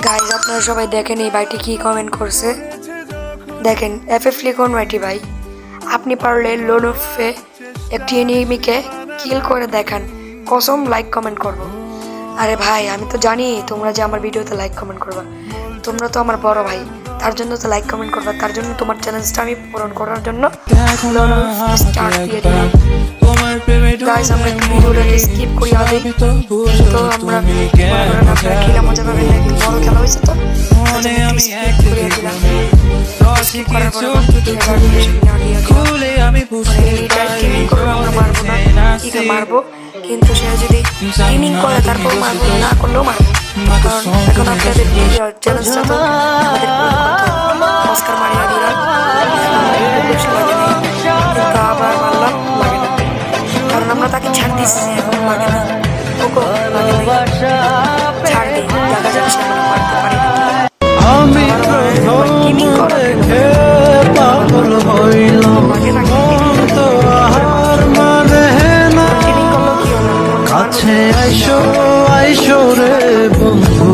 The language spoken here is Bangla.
গাইজ আপনারা সবাই দেখেন এই ভাইটি কি কমেন্ট করছে। দেখেন এফএফ লিখন ভাইটি ভাই, আপনি পারলে লোনফে একটি এনিমিকে কিল করে দেখান, কসম লাইক কমেন্ট করব। আরে ভাই আমি তো জানি তোমরা যে আমার ভিডিওতে লাইক কমেন্ট করবা, তোমরা তো আমার বড় ভাই, তার জন্য তো লাইক কমেন্ট করবা, তার জন্য তোমার চ্যালেঞ্জটা আমি পূরণ করার জন্য স্টার্ট দিয়ে দিলাম। গাইজ আমরা ভিডিওটাকে স্কিপ করিয়া দিই, তো আমরা আপনারা খেলা মজা পাবেন না, একটু বড় খেলা হয়েছে তো স্কিপ করিয়া দিলাম। স্কিপ করার পরে আমরা মারবো, কিন্তু সে যদি ট্রেনিং করে তারপর মারবো, না করলেও মারবো, কারণ এখন আপনাদের চ্যালেঞ্জটা তো আমাদের অস্কার মারিয়া দিলাম, কিন্তু আবার মারলাম লাগে না, কারণ আমরা তাকে ছাড় দিচ্ছি, এখন লাগে না, ওকে লাগে না, ছাড় দিই, দেখা যাচ্ছে আমরা মারতে পারি না। কাছে আইসো আইসো রে বন্ধু।